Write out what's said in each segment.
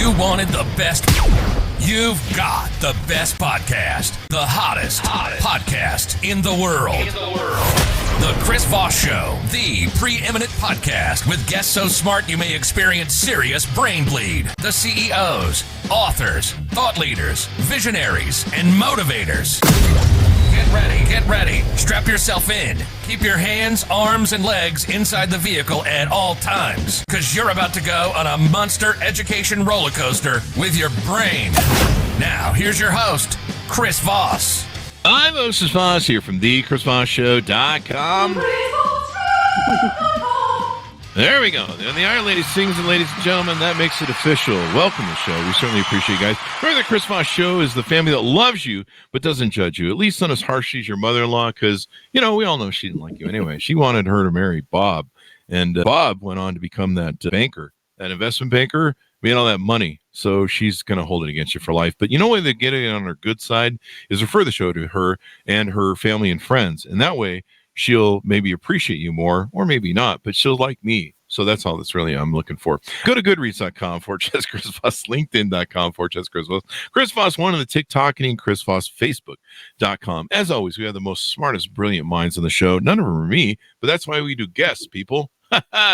You wanted the best. You've got the best podcast. The hottest podcast in the world. The Chris Voss Show, the preeminent podcast with guests so smart you may experience serious brain bleed. The CEOs, authors, thought leaders, visionaries, and motivators. Get ready. Strap yourself in. Keep your hands, arms, and legs inside the vehicle at all times, because you're about to go on a monster education roller coaster with your brain. Now, here's your host, Chris Voss. I'm Chris Voss here from thechrisvossshow.com. There we go. And the Iron Lady sings, and ladies and gentlemen, that makes it official. Welcome to the show. We certainly appreciate you guys. Remember, the Chris Voss Show is the family that loves you but doesn't judge you. At least not as harshly as your mother-in-law, because, you know, we all know she didn't like you anyway. She wanted her to marry Bob, and Bob went on to become that banker, that investment banker, made all that money. So she's going to hold it against you for life. But you know what they get it on her good side is refer the show to her and her family and friends. And that way she'll maybe appreciate you more, or maybe not, but she'll like me. So that's all that's really I'm looking for. Go to goodreads.com /Chris Voss, LinkedIn.com /Chris Voss, Chris Voss 1 on the TikTok, and Chris Voss, Facebook.com. As always, we have the most smartest, brilliant minds on the show. None of them are me, but that's why we do guests, people.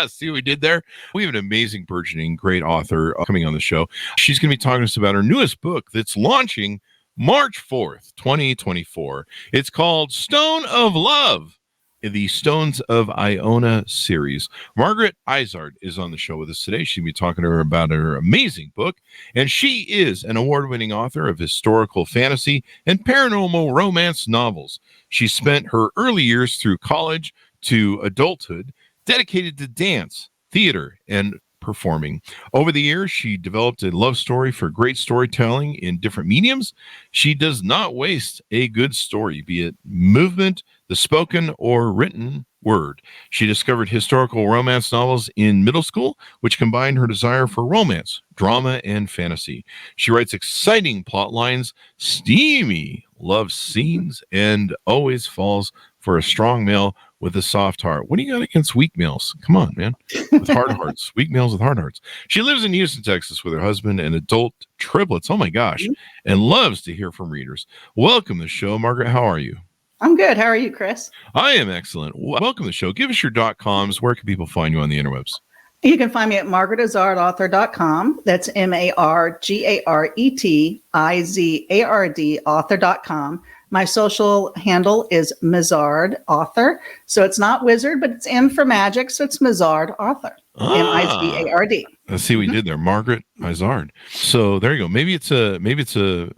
See what we did there? We have an amazing, burgeoning, great author coming on the show. She's going to be talking to us about her newest book that's launching March 4th, 2024. It's called Stone of Love, the Stones of Iona series. Margaret Izard is on the show with us today. She'll be talking to her about her amazing book, and she is an award-winning author of historical fantasy and paranormal romance novels. She spent her early years through college to adulthood dedicated to dance, theater, and performing. Over the years, she developed a love story for great storytelling in different mediums. She does not waste a good story, be it movement, the spoken, or written word. She discovered historical romance novels in middle school, which combined her desire for romance, drama, and fantasy. She writes exciting plot lines, steamy love scenes, and always falls for a strong male with a soft heart. What do you got against weak males? Come on, man. With hard hearts. Weak males with hard hearts. She lives in Houston, Texas with her husband and adult triplets. Oh my gosh. And loves to hear from readers. Welcome to the show. Margaret, how are you? I'm good. How are you, Chris? I am excellent. Welcome to the show. Give us your .coms. Where can people find you on the interwebs? You can find me at margaretizardauthor.com. That's MargaretIzard author.com. My social handle is Mizard Author. So it's not wizard, but it's M for magic. So it's Mizard Author. Mizard. Let's see what we did there. Margaret Izard. So there you go. Maybe it's a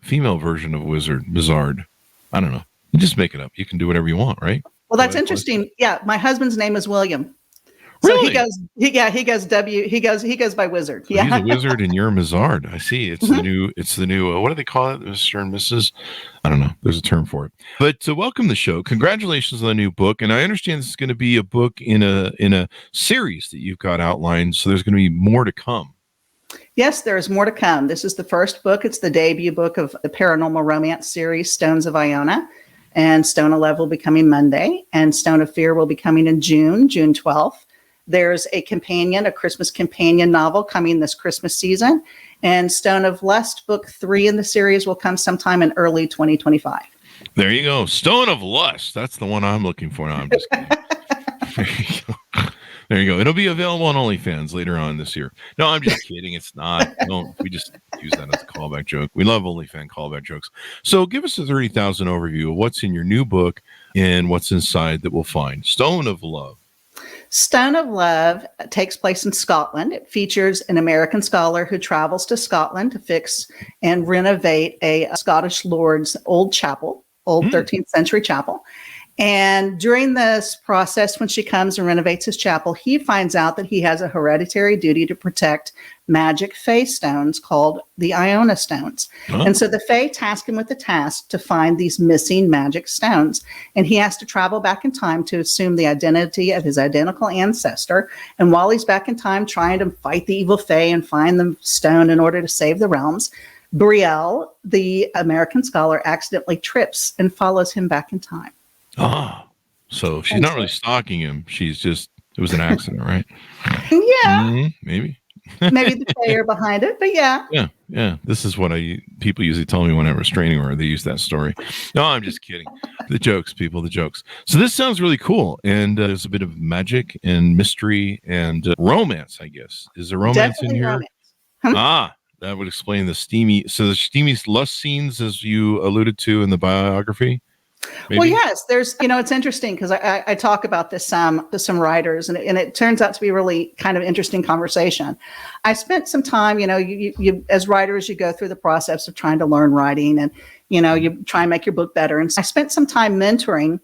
female version of wizard, Mizard. I don't know. You just make it up. You can do whatever you want, right? Well, that's interesting. Yeah, my husband's name is William. So really? he goes by Wizard. So yeah. He's a wizard and you're a Mizard. I see. It's the new, what do they call it? Mr. and Mrs. I don't know. There's a term for it. But to welcome to the show, congratulations on the new book. And I understand this is going to be a book in a series that you've got outlined. So there's going to be more to come. Yes, there is more to come. This is the first book. It's the debut book of the paranormal romance series, Stones of Iona. And Stone of Love will be coming Monday. And Stone of Fear will be coming in June 12th. There's a Christmas companion novel coming this Christmas season. And Stone of Lust, book 3 in the series, will come sometime in early 2025. There you go. Stone of Lust. That's the one I'm looking for. No, I'm just kidding. There you go. There you go. It'll be available on OnlyFans later on this year. No, I'm just kidding. It's not. No, we just use that as a callback joke. We love OnlyFans callback jokes. So give us a 30,000 overview of what's in your new book and what's inside that we'll find. Stone of Love. Stone of Love takes place in Scotland. It features an American scholar who travels to Scotland to fix and renovate a Scottish lord's old chapel, 13th century chapel. And during this process, when she comes and renovates his chapel, he finds out that he has a hereditary duty to protect magic fae stones called the Iona stones. Oh. And so the fae task him with the task to find these missing magic stones. And he has to travel back in time to assume the identity of his identical ancestor. And while he's back in time trying to fight the evil fae and find the stone in order to save the realms, Brielle, the American scholar, accidentally trips and follows him back in time. Ah, so she's not really stalking him. She's just, it was an accident, right? Yeah. Maybe. maybe the player behind it, but yeah. Yeah. This is what people usually tell me when I have a restraining order. They use that story. No, I'm just kidding. The jokes, people, the jokes. So this sounds really cool. And there's a bit of magic and mystery and romance, I guess. Is there romance Definitely in here? romance. That would explain the steamy lust scenes, as you alluded to in the biography. Maybe? Well, yes, there's, it's interesting because I talk about this to some writers, and it turns out to be really kind of interesting conversation. I spent some time, you as writers, you go through the process of trying to learn writing, and, you try and make your book better. And so I spent some time mentoring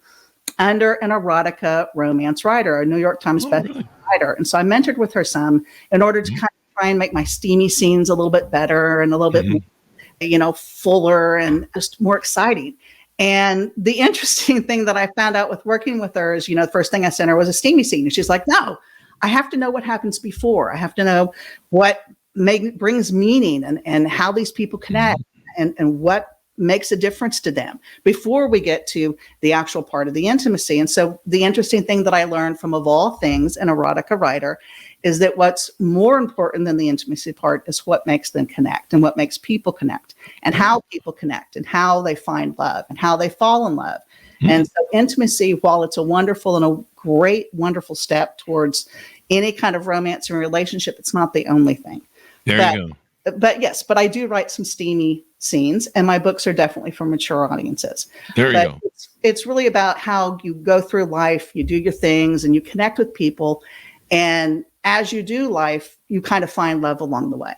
under an erotica romance writer, a New York Times bestselling writer. And so I mentored with her some in order to kind of try and make my steamy scenes a little bit better and a little bit more, fuller and just more exciting. And the interesting thing that I found out with working with her is, the first thing I sent her was a steamy scene. And she's like, no, I have to know what happens before. I have to know what brings meaning and how these people connect and what makes a difference to them before we get to the actual part of the intimacy. And so the interesting thing that I learned from, of all things, an erotica writer, is that what's more important than the intimacy part is what makes them connect and what makes people connect and how people connect and how they find love and how they fall in love. And so intimacy, while it's a wonderful and a great, wonderful step towards any kind of romance and relationship, it's not the only thing. There you go. But yes, I do write some steamy scenes, and my books are definitely for mature audiences. There you go. It's really about how you go through life, you do your things, and you connect with people. And as you do life, you kind of find love along the way.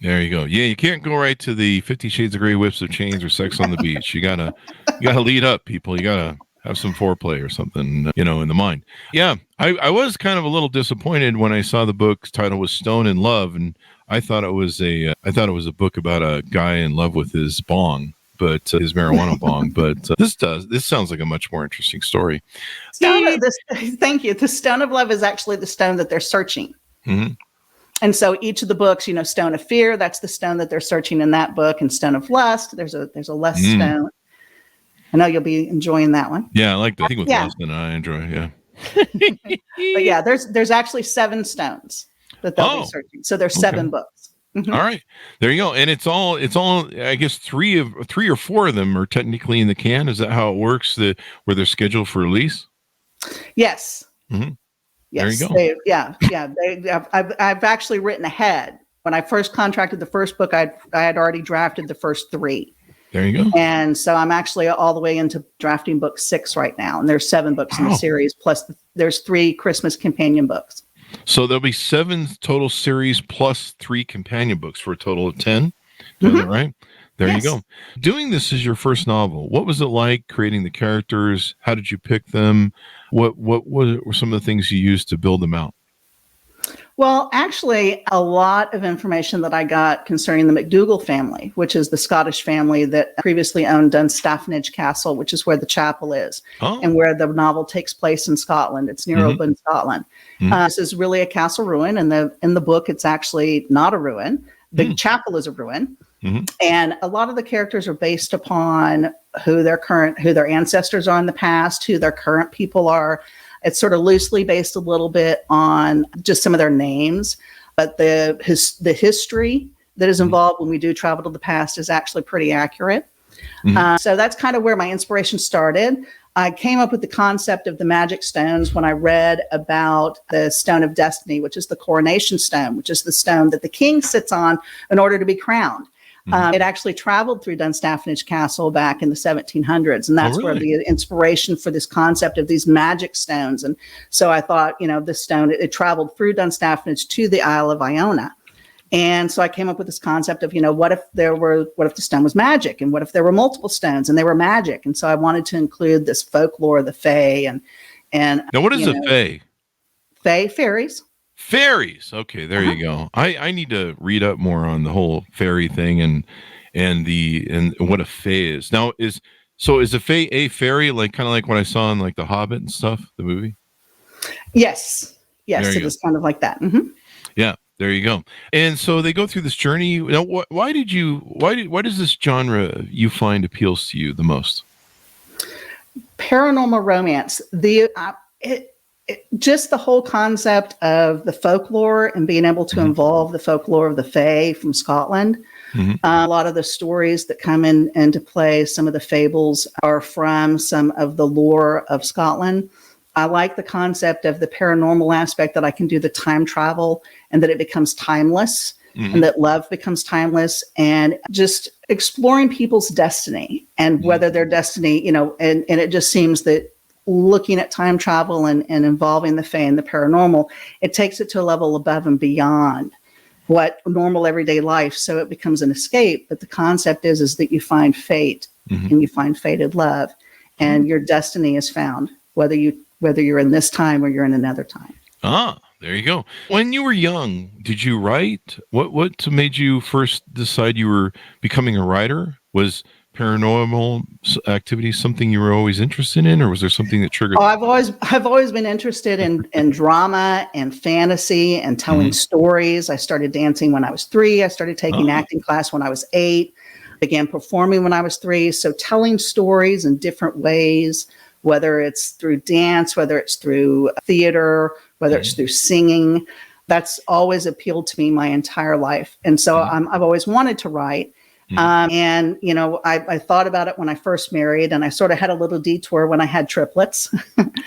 There you go. Yeah, you can't go right to the 50 Shades of Grey, Whips of Chains, or Sex on the Beach. You gotta lead up, people. You gotta have some foreplay or something, in the mind. Yeah, I was kind of a little disappointed when I saw the book's title was Stone in Love, and I thought it was a book about a guy in love with his bong, but his marijuana bong. But this sounds like a much more interesting story. Thank you. The Stone of Love is actually the stone that they're searching. Mm-hmm. And so each of the books, Stone of Fear, that's the stone that they're searching in that book, and Stone of Lust, there's a lust stone. I know you'll be enjoying that one. Yeah, I like the thing with lust, and I enjoy. Yeah. But yeah, there's actually 7 stones that they'll be searching. So there's 7 books. Mm-hmm. All right, there you go. And it's all. I guess 3 or 4 of them are technically in the can. Is that how it works? Where they're scheduled for release? Yes. Mm-hmm. Yes. There you go. I've actually written ahead. When I first contracted the first book, I had already drafted the first 3. There you go. And so I'm actually all the way into drafting book 6 right now. And there's 7 books in the series, plus there's 3 Christmas companion books. So there'll be 7 total series plus 3 companion books for a total of 10. Is that right? There you go. Doing this is your first novel. What was it like creating the characters? How did you pick them? What were some of the things you used to build them out? Well, actually, a lot of information that I got concerning the MacDougall family, which is the Scottish family that previously owned Dunstafnage Castle, which is where the chapel is, and where the novel takes place in Scotland. It's near Oban, Scotland. This is really a castle ruin, and in the book, it's actually not a ruin. The chapel is a ruin, and a lot of the characters are based upon who their ancestors are in the past, who their current people are. It's sort of loosely based a little bit on just some of their names, but the history that is involved when we do travel to the past is actually pretty accurate. So that's kind of where my inspiration started. I came up with the concept of the magic stones when I read about the Stone of Destiny, which is the coronation stone, which is the stone that the king sits on in order to be crowned. It actually traveled through Dunstafnage Castle back in the 1700s. And that's where the inspiration for this concept of these magic stones. And so I thought, this stone, it traveled through Dunstafnage to the Isle of Iona. And so I came up with this concept of, what if the stone was magic? And what if there were multiple stones and they were magic? And so I wanted to include this folklore of the Fae and now what is a Fae? Fae, fairies. Fairies. Okay, there you go. I need to read up more on the whole fairy thing and what a fae is. Now is a fae a fairy, like kind of like what I saw in like The Hobbit and stuff, the movie? Yes, it is kind of like that. Mm-hmm. Yeah, there you go. And so they go through this journey. Now, why does this genre you find appeals to you the most? Paranormal romance. just the whole concept of the folklore and being able to involve the folklore of the Fae from Scotland. A lot of the stories that come into play, some of the fables are from some of the lore of Scotland. I like the concept of the paranormal aspect, that I can do the time travel and that it becomes timeless and that love becomes timeless, and just exploring people's destiny and whether their destiny, and it just seems that looking at time travel and involving the Fae and the paranormal, it takes it to a level above and beyond what normal everyday life. So it becomes an escape. But the concept is that you find fate and you find fated love, and your destiny is found, whether you're in this time or you're in another time. Ah, there you go. When you were young, did you write? What made you first decide you were becoming a writer? Was paranormal activity something you were always interested in, or was there something that triggered? Oh, I've always been interested in drama and fantasy and telling stories. I started dancing when I was 3. I started taking acting class when I was 8. Began performing when I was 3. So telling stories in different ways, whether it's through dance, whether it's through theater, whether it's through singing, that's always appealed to me my entire life. And so I've always wanted to write. And, I thought about it when I first married, and I sort of had a little detour when I had triplets.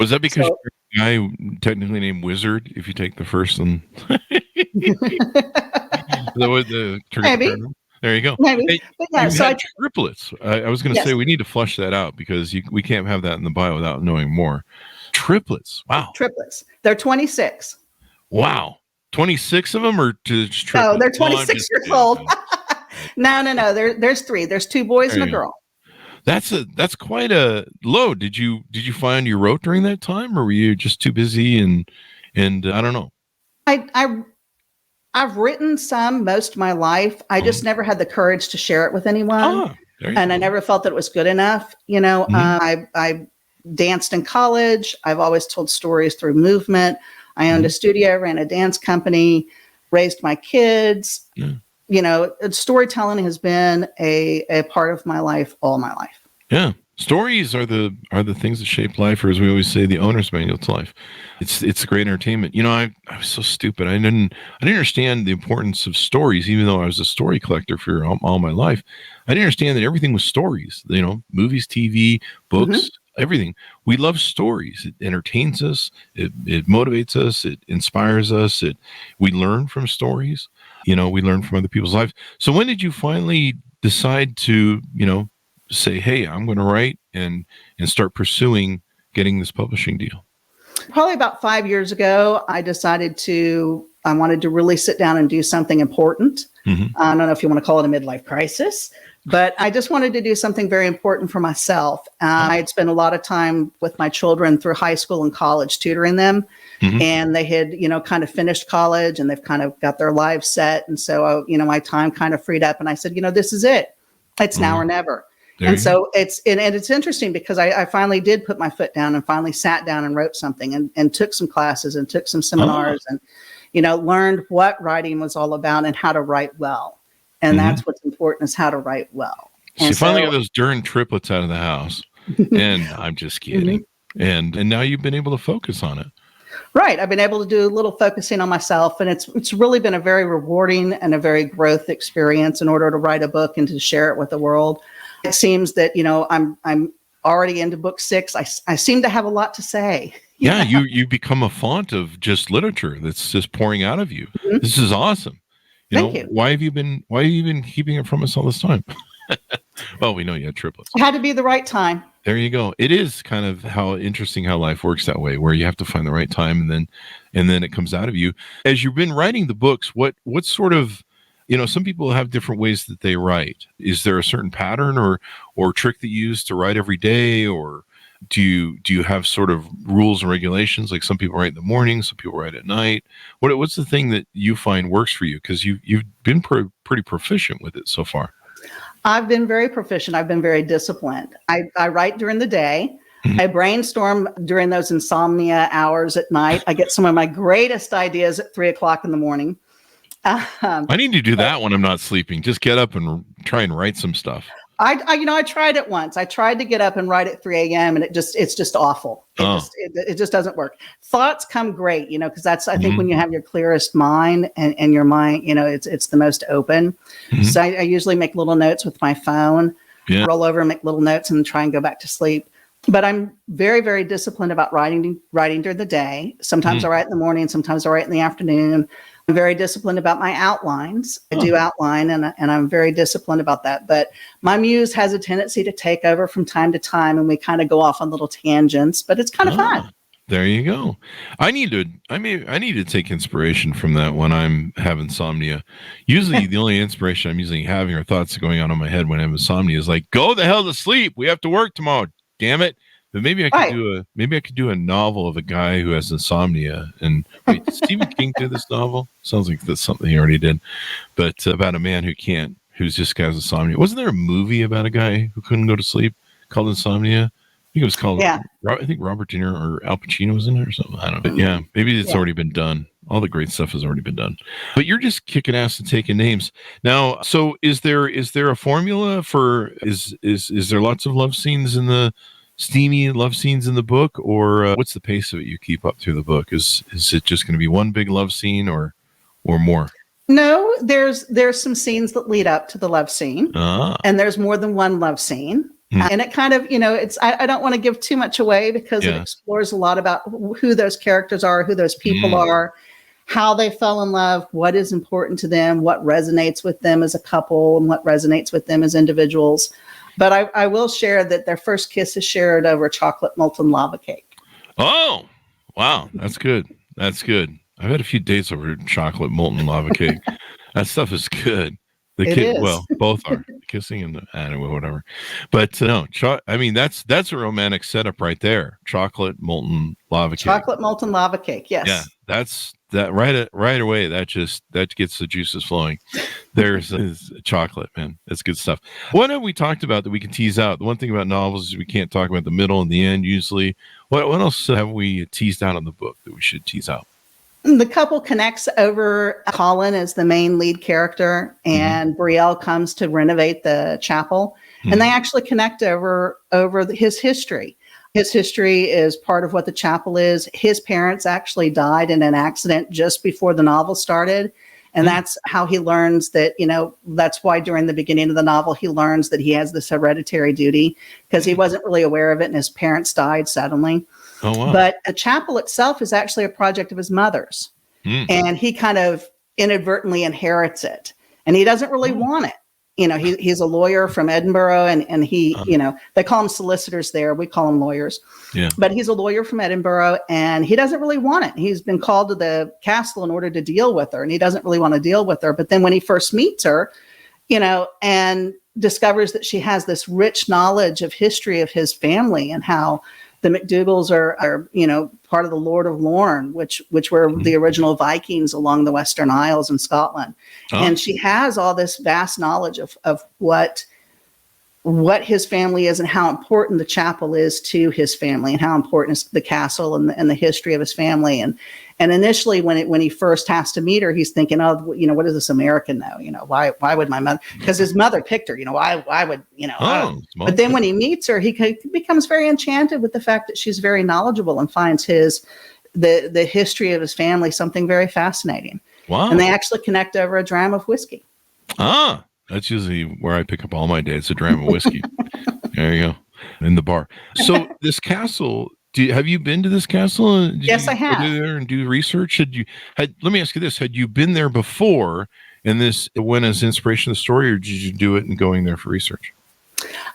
Was that because you're a guy technically named Wizard, if you take the first one? Maybe. There you go. Maybe. Hey, but yeah, you so had triplets. I was going to say we need to flush that out, because we can't have that in the bio without knowing more. Triplets. Wow. Triplets. They're 26. Wow. 26 of them, or just triplets? No, they're 26 years old. No. There's 3. There's 2 boys and a girl. That's quite a load. Did you find you wrote during that time, or were you just too busy and I don't know? I've written some most of my life. I just never had the courage to share it with anyone, and I never felt that it was good enough. I danced in college. I've always told stories through movement. I owned a studio, ran a dance company, raised my kids. Storytelling has been a part of my life all my life. Yeah. Stories are the things that shape life, or as we always say, the owner's manual to life. It's great entertainment. I was so stupid. I didn't understand the importance of stories, even though I was a story collector for all my life. I didn't understand that everything was stories. Movies, TV, books, everything. We love stories. It entertains us. It motivates us. It inspires us. We learn from stories. We learn from other people's lives. So when did you finally decide to, say, hey, I'm going to write and start pursuing getting this publishing deal? Probably about 5 years ago, I decided I wanted to really sit down and do something important. I don't know if you want to call it a midlife crisis, but I just wanted to do something very important for myself. I had spent a lot of time with my children through high school and college, tutoring them. And they had, kind of finished college, and they've kind of got their lives set. And so, my time kind of freed up, and I said, this is it. It's now or never. And so it's interesting, because I finally did put my foot down and finally sat down and wrote something and took some classes and took some seminars and, learned what writing was all about and how to write well. And that's what's important, is how to write well. So you finally got those darn triplets out of the house. And I'm just kidding. And now you've been able to focus on it. Right. I've been able to do a little focusing on myself, and it's really been a very rewarding and a very growth experience in order to write a book and to share it with the world. It seems that, I'm already into book 6. I seem to have a lot to say. Yeah, you become a font of just literature that's just pouring out of you. This is awesome. Thank you. Why have you been keeping it from us all this time? Well, we know you had triplets. It had to be the right time. There you go. It is kind of interesting how life works that way, where you have to find the right time, and then it comes out of you. As you've been writing the books, what sort of, some people have different ways that they write. Is there a certain pattern or trick that you use to write every day, or do you have sort of rules and regulations? Like some people write in the morning, some people write at night. What's the thing that you find works for you? Because you've been pretty proficient with it so far. I've been very proficient. I've been very disciplined. I write during the day. I brainstorm during those insomnia hours at night. I get some of my greatest ideas at 3:00 in the morning. I need to do that when I'm not sleeping. Just get up and try and write some stuff. I tried it once. I tried to get up and write at 3 a.m. and it's just awful. It just doesn't work. Thoughts come great, because that's, I think when you have your clearest mind and your mind, it's the most open. So I usually make little notes with my phone, roll over and make little notes and try and go back to sleep. But I'm very, very disciplined about writing during the day. Sometimes I write in the morning, sometimes I write in the afternoon. I'm very disciplined about my outlines. I do outline and I'm very disciplined about that. But my muse has a tendency to take over from time to time and we kind of go off on little tangents, but it's kind of fun. There you go. I need to take inspiration from that when I'm having insomnia. Usually the only inspiration I'm usually having are thoughts going on in my head when I have insomnia is like, go the hell to sleep. We have to work tomorrow. Damn it. But maybe I could do a novel of a guy who has insomnia. And wait, did Stephen King do this novel? Sounds like that's something he already did. But about a man who's just has insomnia. Wasn't there a movie about a guy who couldn't go to sleep called Insomnia? I think it was called. I think Robert De Niro or Al Pacino was in it or something. I don't know. But maybe it's already been done. All the great stuff has already been done. But you're just kicking ass and taking names now. So is there a formula for is there lots of love scenes in the steamy love scenes in the book, or what's the pace of it you keep up through the book? Is it just going to be one big love scene or more? No, there's some scenes that lead up to the love scene, and there's more than one love scene. And it kind of, it's I don't want to give too much away because it explores a lot about who those characters are, who those people are, how they fell in love, what is important to them, what resonates with them as a couple, and what resonates with them as individuals. But I will share that their first kiss is shared over chocolate molten lava cake. Oh, wow. That's good. That's good. I've had a few dates over chocolate molten lava cake. That stuff is good. Well, both are kissing and anyway, whatever. But no, that's a romantic setup right there. Chocolate molten lava cake. Chocolate molten lava cake. Yes. Yeah, that's that right away. That gets the juices flowing. There's chocolate, man. That's good stuff. What have we talked about that we can tease out? The one thing about novels is we can't talk about the middle and the end usually. What else have we teased out in the book that we should tease out? The couple connects over. Colin is the main lead character, and Brielle comes to renovate the chapel, and they actually connect over his history. His history is part of what the chapel is. His parents actually died in an accident just before the novel started, and that's how he learns that, that's why during the beginning of the novel, he learns that he has this hereditary duty because he wasn't really aware of it, and his parents died suddenly. Oh, wow. But a chapel itself is actually a project of his mother's. And he kind of inadvertently inherits it. And he doesn't really want it. He's a lawyer from Edinburgh and he, they call him solicitors there. We call them lawyers. Yeah. But he's a lawyer from Edinburgh and he doesn't really want it. He's been called to the castle in order to deal with her and he doesn't really want to deal with her. But then when he first meets her, and discovers that she has this rich knowledge of history of his family and how the McDougals are part of the Lord of Lorne, which were the original Vikings along the Western Isles in Scotland. And she has all this vast knowledge of what his family is and how important the chapel is to his family and how important is the castle and the history of his family. And initially when he first has to meet her, he's thinking, what does this American know? Why would my mother, because his mother picked her, why would, but then when he meets her, he becomes very enchanted with the fact that she's very knowledgeable and finds the history of his family something very fascinating. Wow. And they actually connect over a dram of whiskey. That's usually where I pick up all my days, a dram of whiskey. There you go. In the bar. So this castle, have you been to this castle? Yes, I have. Go there and do research? Let me ask you this. Had you been there before and this went as inspiration of the story, or did you do it and going there for research?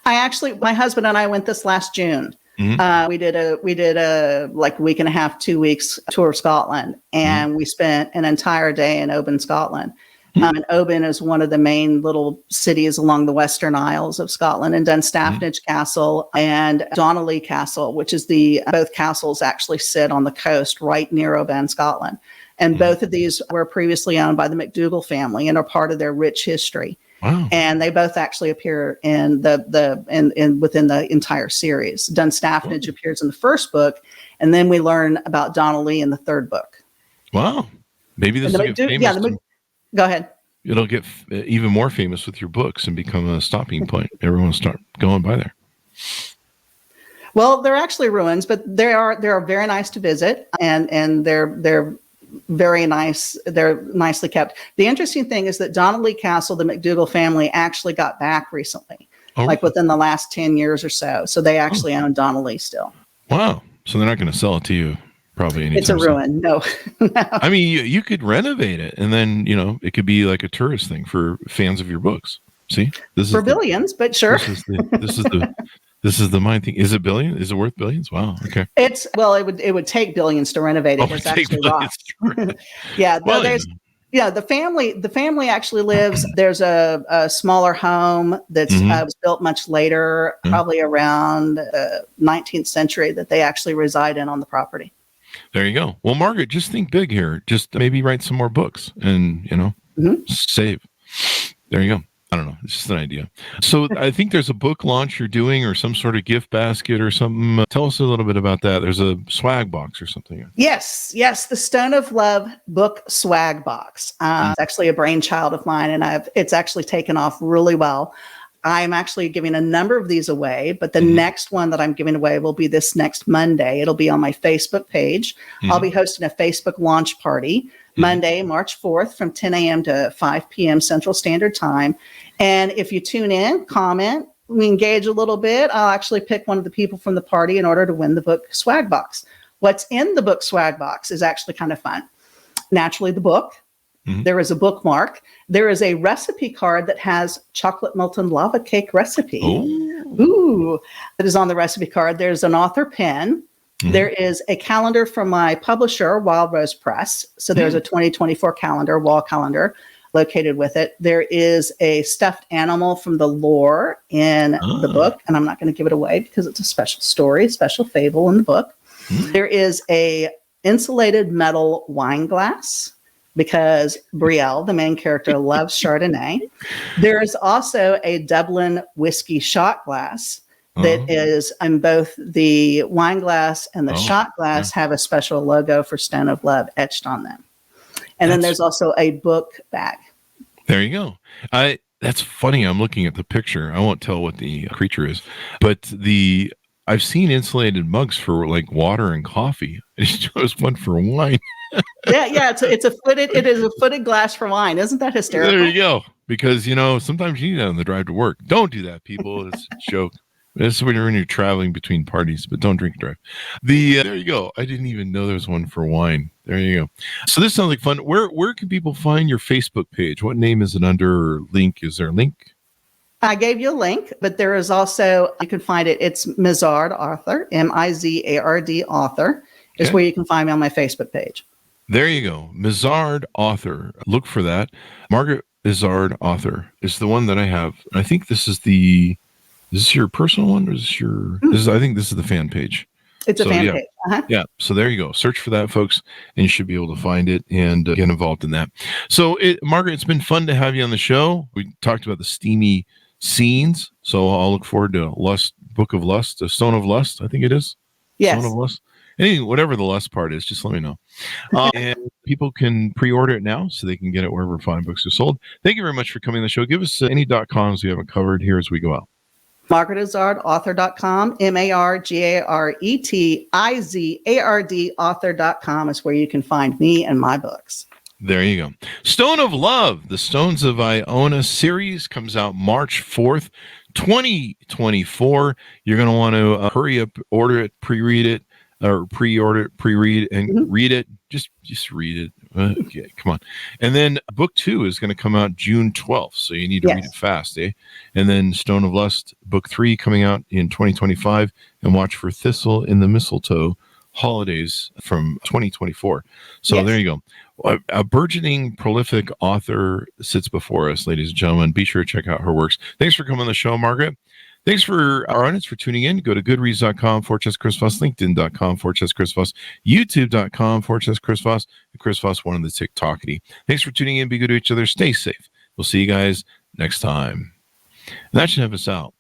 My husband and I went this last June. We did a like week and a half, 2 weeks tour of Scotland, and we spent an entire day in Oban, Scotland. And Oban is one of the main little cities along the Western Isles of Scotland, and Dunstafnage Castle and Donnelly Castle, which is both castles actually sit on the coast right near Oban, Scotland. And both of these were previously owned by the McDougall family and are part of their rich history. Wow. And they both actually appear in within the entire series. Dunstafnage appears in the first book, and then we learn about Donnelly in the third book. Wow. Maybe this is famous. Go ahead. it'll get even more famous with your books and become a stopping point. Everyone will start going by there. Well, they're actually ruins, but they're very nice to visit, and they're very nice. They're nicely kept. The interesting thing is that Donnelly Castle, the McDougall family, actually got back recently, like within the last 10 years or so. So they actually own Donnelly still. Wow. So they're not going to sell it to you probably anytime It's a ruin. No. I mean, you could renovate it, and then, it could be like a tourist thing for fans of your books. See? This For billions, but sure. This is the mind thing. Is it billion? Is it worth billions? Wow. Okay. It would take billions to renovate it. It's actually rock. Yeah. Well, the family actually lives. There's a smaller home that's was built much later, probably around the 19th century, that they actually reside in on the property. There you go. Well, Margaret, just think big here. Just maybe write some more books and, save. There you go. I don't know. It's just an idea. So I think there's a book launch you're doing or some sort of gift basket or something. Tell us a little bit about that. There's a swag box or something. Yes. The Stone of Love book swag box. It's actually a brainchild of mine, and it's actually taken off really well. I'm actually giving a number of these away, but the next one that I'm giving away will be this next Monday. It'll be on my Facebook page. I'll be hosting a Facebook launch party Monday, March 4th from 10 a.m. to 5 p.m. Central Standard Time. And if you tune in, comment, we engage a little bit, I'll actually pick one of the people from the party in order to win the book swag box. What's in the book swag box is actually kind of fun. Naturally, the book. There is a bookmark. There is a recipe card that has chocolate molten lava cake recipe. Ooh, that is on the recipe card. There's an author pen. There is a calendar from my publisher, Wild Rose Press. So there's a 2024 calendar, wall calendar located with it. There is a stuffed animal from the lore in the book, and I'm not going to give it away because it's a special story, special fable in the book. There is a insulated metal wine glass, because Brielle, the main character, loves Chardonnay. There is also a Dublin whiskey shot glass that is, and both the wine glass and the shot glass have a special logo for Stone of Love etched on them. And then there's also a book bag. There you go. That's funny. I'm looking at the picture. I won't tell what the creature is, but I've seen insulated mugs for like water and coffee. There's one for wine. It is a footed glass for wine. Isn't that hysterical? There you go. Because sometimes you need that on the drive to work. Don't do that, people. It's a joke. This is when you're traveling between parties, but don't drink and drive. There you go. I didn't even know there was one for wine. There you go. So this sounds like fun. Where can people find your Facebook page? What name is it under, or link? Is there a link? I gave you a link, but there is also, you can find it. It's Mizard Author, Mizard Author, is where you can find me on my Facebook page. There you go. Izard Author. Look for that. Margaret Izard Author is the one that I have. I think this is is this your personal one, or is this your, I think this is the fan page. It's a fan page. Yeah. So there you go. Search for that, folks, and you should be able to find it and get involved in that. So Margaret, it's been fun to have you on the show. We talked about the steamy scenes. So I'll look forward to Book of Lust, a Stone of Lust, I think it is. Yes. Stone of Lust. Whatever the lust part is, just let me know. And people can pre-order it now so they can get it wherever fine books are sold. Thank you very much for coming on the show. Give us any .coms we haven't covered here as we go out. MargaretIzard.author.com, MargaretIzard author.com is where you can find me and my books. There you go. Stone of Love, the Stones of Iona series comes out March 4th, 2024. You're going to want to hurry up, order it, pre-read it, or pre-order it, pre-read, and read it. Just read it. Okay, come on. And then book 2 is going to come out June 12th, so you need to read it fast, eh? And then Stone of Lust, book 3 coming out in 2025, and watch for Thistle in the Mistletoe holidays from 2024. So there you go. A burgeoning, prolific author sits before us, ladies and gentlemen. Be sure to check out her works. Thanks for coming on the show, Margaret. Thanks for our audience for tuning in. Go to goodreads.com/Chris Voss, LinkedIn.com/Chris Voss, YouTube.com/Chris Voss, and Chris Voss, one of the TikTokity. Thanks for tuning in. Be good to each other. Stay safe. We'll see you guys next time. And that should have us out.